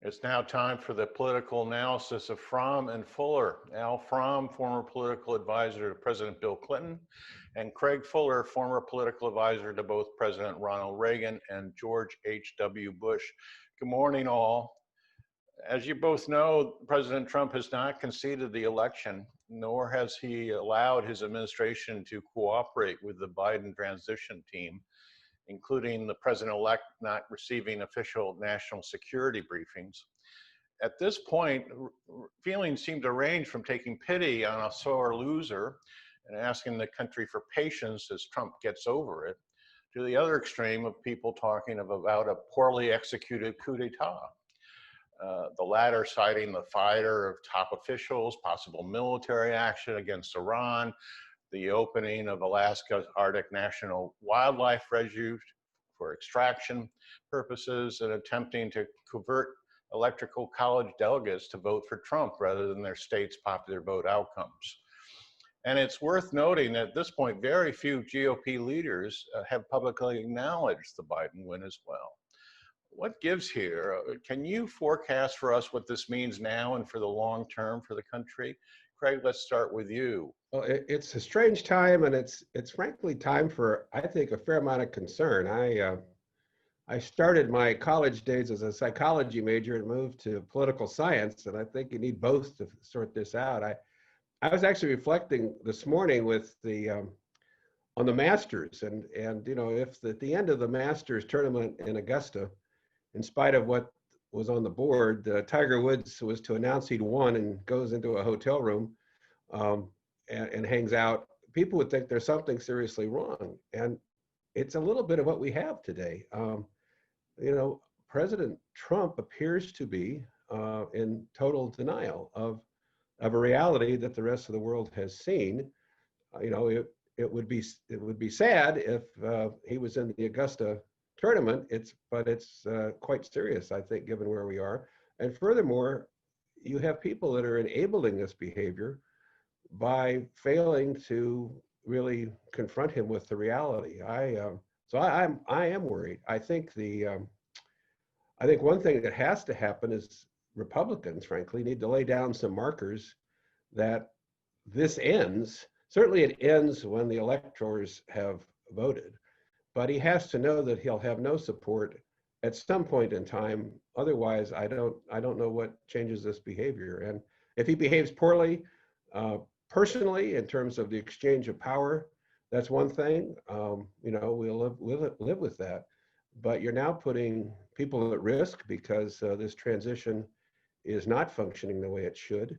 It's now time for the political analysis of Fromm and Fuller. Al Fromm, former political advisor to President Bill Clinton, and Craig Fuller, former political advisor to both President Ronald Reagan and George H.W. Bush. Good morning, all. As you both know, President Trump has not conceded the election, nor has he allowed his administration to cooperate with the Biden transition team, including the president-elect not receiving official national security briefings. At this point, feelings seem to range from taking pity on a sore loser and asking the country for patience as Trump gets over it, to the other extreme of people talking about a poorly executed coup d'etat. The latter citing the failure of top officials, possible military action against Iran, the opening of Alaska's Arctic National Wildlife Refuge for extraction purposes, and attempting to convert electoral college delegates to vote for Trump rather than their state's popular vote outcomes. And it's worth noting that at this point, very few GOP leaders have publicly acknowledged the Biden win as well. What gives here? Can you forecast for us what this means now and for the long term for the country? Craig, let's start with you. Well, it's a strange time, and it's frankly time for, I think, a fair amount of concern. I started my college days as a psychology major and moved to political science, and I think you need both to sort this out. I was actually reflecting this morning with on the Masters, and you know, if at the end of the Masters tournament in Augusta, in spite of what was on the board, Tiger Woods was to announce he'd won and goes into a hotel room and hangs out, people would think there's something seriously wrong. And it's a little bit of what we have today. You know, President Trump appears to be in total denial of a reality that the rest of the world has seen. You know, it would be sad if he was in the Augusta tournament, but it's quite serious, I think, given where we are. And furthermore, you have people that are enabling this behavior by failing to really confront him with the reality. So I am worried. I think one thing that has to happen is Republicans, frankly, need to lay down some markers that this ends. Certainly, it ends when the electors have voted. But he has to know that he'll have no support at some point in time. Otherwise, I don't know what changes this behavior. And if he behaves poorly, personally, in terms of the exchange of power, that's one thing. You know, we'll live with that. But you're now putting people at risk because this transition is not functioning the way it should.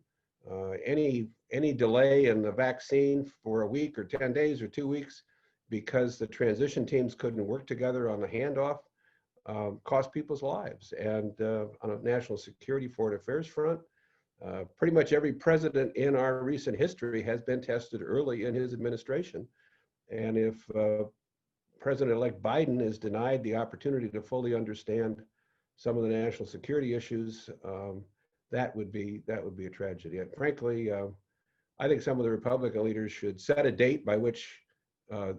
Any delay in the vaccine for a week or 10 days or 2 weeks because the transition teams couldn't work together on the handoff, cost people's lives. And on a national security foreign affairs front, pretty much every president in our recent history has been tested early in his administration. And if President-elect Biden is denied the opportunity to fully understand some of the national security issues, that would be a tragedy. And frankly, I think some of the Republican leaders should set a date by which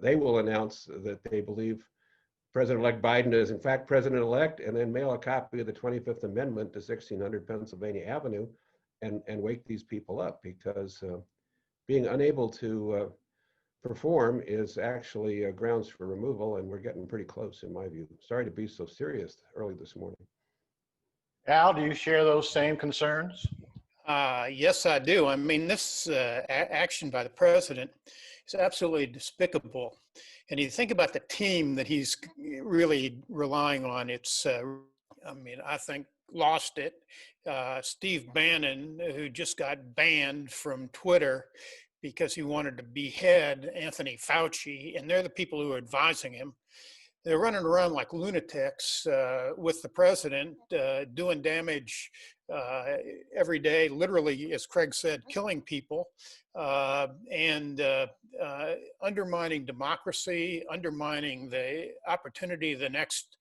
they will announce that they believe President-elect Biden is in fact president-elect, and then mail a copy of the 25th Amendment to 1600 Pennsylvania Avenue and wake these people up, because being unable to perform is actually grounds for removal, and we're getting pretty close in my view. Sorry to be so serious early this morning. Al, do you share those same concerns? Yes, I do. I mean, this action by the president is absolutely despicable. And you think about the team that he's really relying on, it's, I mean, I think lost it. Steve Bannon, who just got banned from Twitter because he wanted to behead Anthony Fauci, and they're the people who are advising him. They're running around like lunatics with the president, doing damage every day, literally, as Craig said, killing people, and undermining democracy, undermining the opportunity of the next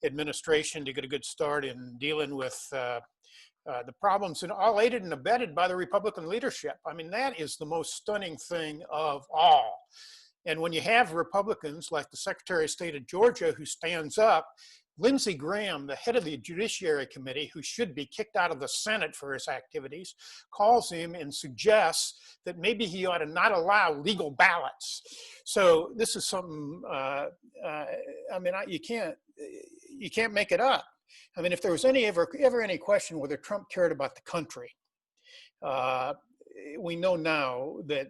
administration to get a good start in dealing with the problems, and all aided and abetted by the Republican leadership. I mean, that is the most stunning thing of all. And when you have Republicans like the Secretary of State of Georgia who stands up, Lindsey Graham, the head of the Judiciary Committee, who should be kicked out of the Senate for his activities, calls him and suggests that maybe he ought to not allow legal ballots. So this is something, I mean, you can't make it up. I mean, if there was ever any question whether Trump cared about the country, we know now that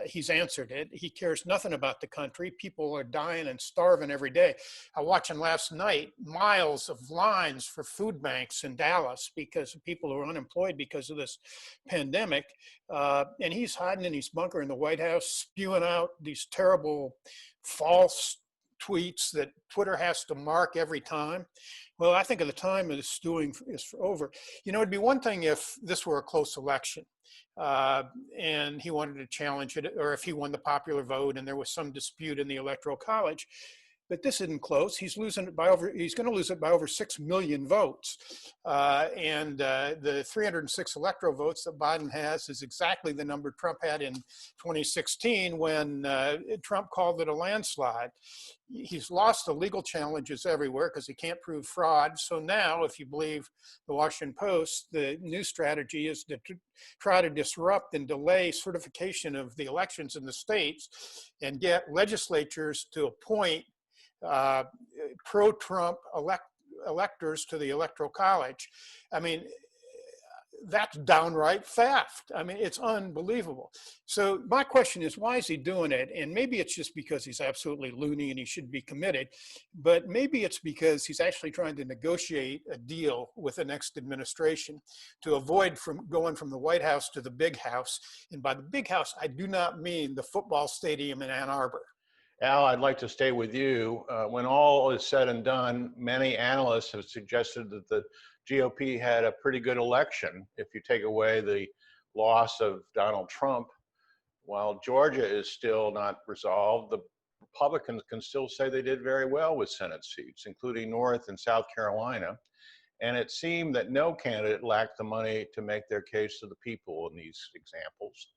he's answered it. He cares nothing about the country. People are dying and starving every day. I watched last night miles of lines for food banks in Dallas because of people who are unemployed because of this pandemic. And he's hiding in his bunker in the White House, spewing out these terrible false tweets that Twitter has to mark every time. Well, I think of the time of the stewing is over. You know, it'd be one thing if this were a close election and he wanted to challenge it, or if he won the popular vote and there was some dispute in the Electoral College. But this isn't close. He's losing it by he's going to lose it by over 6 million votes. The 306 electoral votes that Biden has is exactly the number Trump had in 2016 when Trump called it a landslide. He's lost the legal challenges everywhere because he can't prove fraud. So now, if you believe the Washington Post, the new strategy is to try to disrupt and delay certification of the elections in the states and get legislatures to appoint pro-Trump electors to the Electoral College. I mean, that's downright theft. I mean, it's unbelievable. So my question is, why is he doing it? And maybe it's just because he's absolutely loony and he should be committed, but maybe it's because he's actually trying to negotiate a deal with the next administration to avoid from going from the White House to the big house. And by the big house, I do not mean the football stadium in Ann Arbor. Al, I'd like to stay with you. When all is said and done, many analysts have suggested that the GOP had a pretty good election if you take away the loss of Donald Trump. While Georgia is still not resolved, the Republicans can still say they did very well with Senate seats, including North and South Carolina. And it seemed that no candidate lacked the money to make their case to the people in these examples.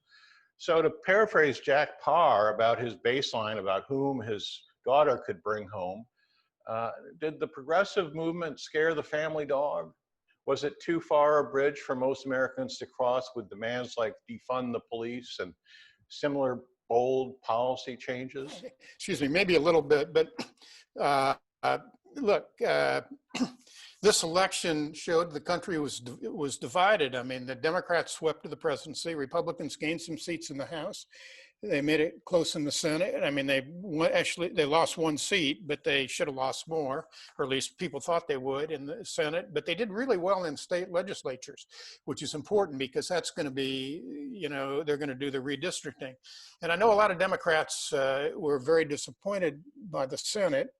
So to paraphrase Jack Parr about his baseline about whom his daughter could bring home, did the progressive movement scare the family dog? Was it too far a bridge for most Americans to cross with demands like defund the police and similar bold policy changes? Excuse me, maybe a little bit, but look, this election showed the country was divided. I mean, the Democrats swept to the presidency. Republicans gained some seats in the House. They made it close in the Senate. I mean, they lost one seat, but they should have lost more, or at least people thought they would in the Senate. But they did really well in state legislatures, which is important because that's going to be, you know, they're going to do the redistricting. And I know a lot of Democrats were very disappointed by the Senate.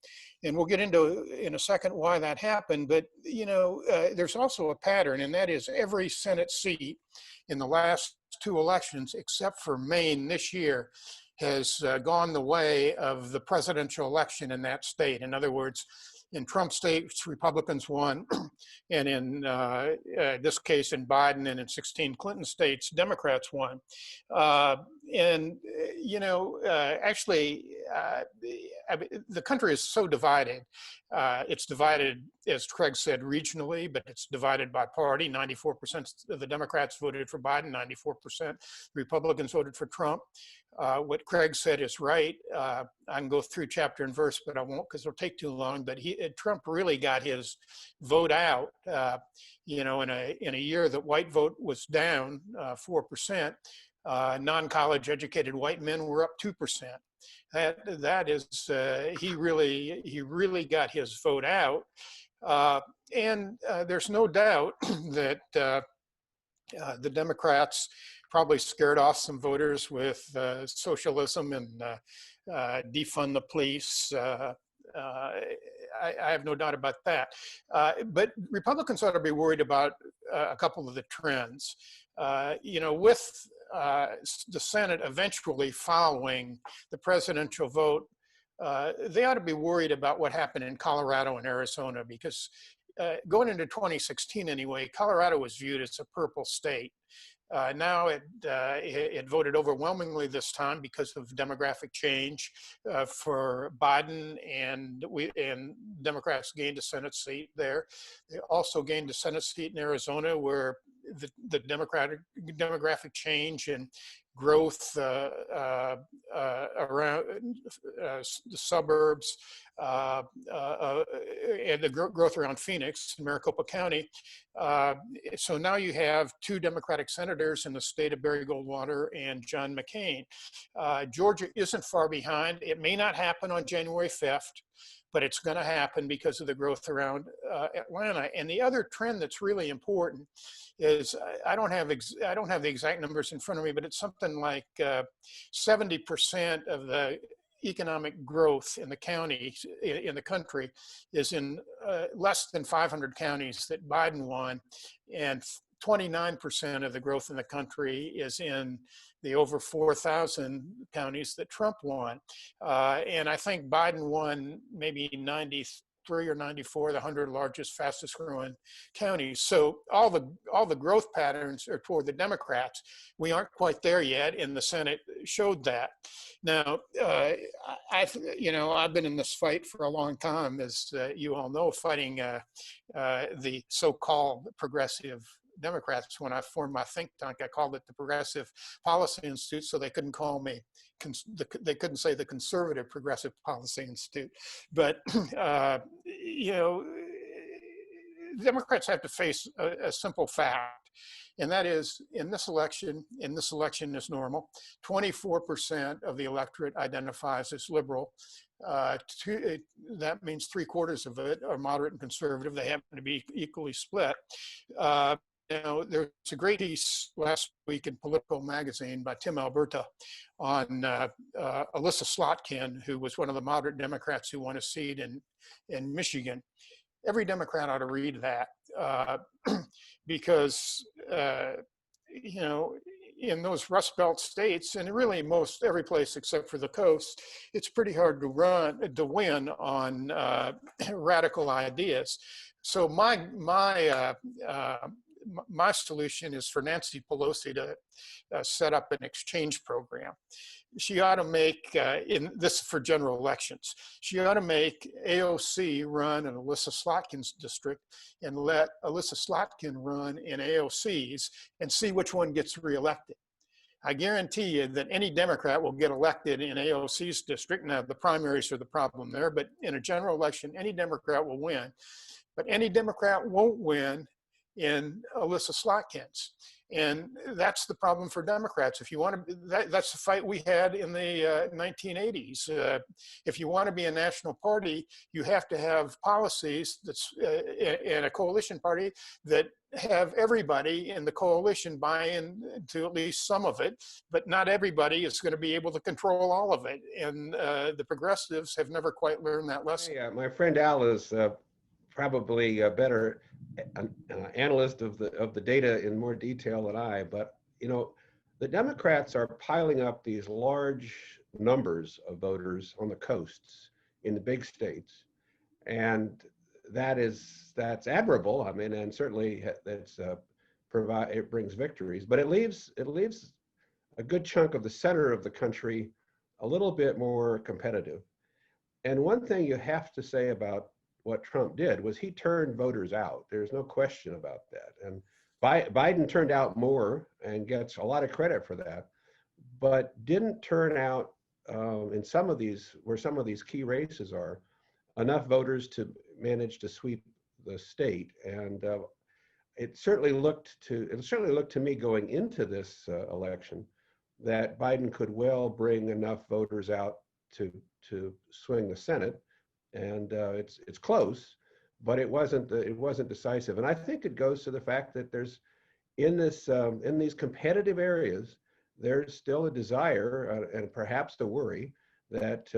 And we'll get into in a second why that happened. But, you know, there's also a pattern, and that is every Senate seat in the last two elections, except for Maine this year, has gone the way of the presidential election in that state. In other words, in Trump states, Republicans won, and in this case, in Biden and in 16 Clinton states, Democrats won. And, you know, actually, the country is so divided. It's divided, as Craig said, regionally, but it's divided by party. 94% of the Democrats voted for Biden, 94% Republicans voted for Trump. What Craig said is right. I can go through chapter and verse, but I won't because it'll take too long. But Trump really got his vote out. You know, in a year that white vote was down 4%, non-college educated white men were up 2%. That is he really got his vote out, and there's no doubt that the Democrats probably scared off some voters with socialism and defund the police. I have no doubt about that. But Republicans ought to be worried about a couple of the trends. You know, with the Senate eventually following the presidential vote, they ought to be worried about what happened in Colorado and Arizona because going into 2016 anyway, Colorado was viewed as a purple state. Now it voted overwhelmingly this time because of demographic change for Biden, and Democrats gained a Senate seat there. They also gained a Senate seat in Arizona, where the demographic change and growth around the suburbs and the growth around Phoenix and Maricopa County. So now you have two Democratic senators in the state of Barry Goldwater and John McCain. Georgia isn't far behind. It may not happen on January 5th, but it's going to happen because of the growth around Atlanta. And the other trend that's really important is I don't have the exact numbers in front of me, but it's something like 70% of the economic growth in the county, in the country, is in less than 500 counties that Biden won, and 29% of the growth in the country is in the over 4,000 counties that Trump won. And I think Biden won maybe 93 or 94, the 100 largest, fastest growing counties. So all the growth patterns are toward the Democrats. We aren't quite there yet, and the Senate showed that. Now, I've been in this fight for a long time, as you all know, fighting the so-called progressive Democrats. When I formed my think tank, I called it the Progressive Policy Institute, so they couldn't call me, they couldn't say the Conservative Progressive Policy Institute. But, Democrats have to face a simple fact, and that is, in this election is normal, 24% of the electorate identifies as liberal. That means 3/4 of it are moderate and conservative. They happen to be equally split. There's a great piece last week in Politico magazine by Tim Alberta on Alyssa Slotkin, who was one of the moderate Democrats who won a seat in Michigan. Every Democrat ought to read that because, in those Rust Belt states, and really most every place except for the coast, it's pretty hard to win on radical ideas. So my solution is for Nancy Pelosi to set up an exchange program. She ought to make, this for general elections, she ought to make AOC run in Alyssa Slotkin's district and let Alyssa Slotkin run in AOC's and see which one gets reelected. I guarantee you that any Democrat will get elected in AOC's district. Now, the primaries are the problem there, but in a general election, any Democrat will win. But any Democrat won't win in Alyssa Slotkin's. And that's the problem for Democrats. If you want to, that's the fight we had in the 1980s. If you want to be a national party, you have to have policies that's in a coalition party that have everybody in the coalition buy in to at least some of it, but not everybody is going to be able to control all of it. And the progressives have never quite learned that lesson. Yeah, my friend Al is probably a better analyst of the data in more detail than I, but the Democrats are piling up these large numbers of voters on the coasts in the big states, and that's admirable. I mean, and certainly it brings victories, but it leaves a good chunk of the center of the country a little bit more competitive. And one thing you have to say about what Trump did was he turned voters out. There's no question about that. And Biden turned out more and gets a lot of credit for that, but didn't turn out in some of these, where some of these key races are, enough voters to manage to sweep the state. And it certainly looked to me going into this election that Biden could well bring enough voters out to swing the Senate. And it's close, but it wasn't decisive. And I think it goes to the fact that there's in these competitive areas, there's still a desire and perhaps a worry that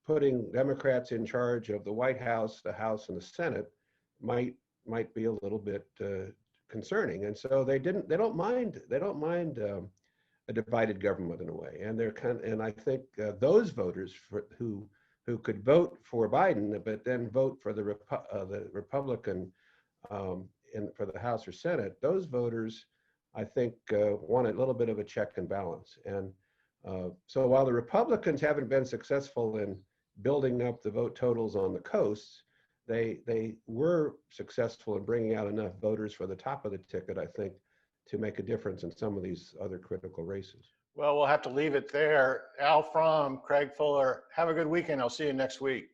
putting Democrats in charge of the White House, the House, and the Senate might be a little bit concerning. And so they don't mind a divided government in a way. And and I think those voters who could vote for Biden, but then vote for the Republican for the House or Senate, those voters I think, want a little bit of a check and balance. And so while the Republicans haven't been successful in building up the vote totals on the coasts, they were successful in bringing out enough voters for the top of the ticket, I think, to make a difference in some of these other critical races. Well, we'll have to leave it there. Al Fromm, Craig Fuller, have a good weekend. I'll see you next week.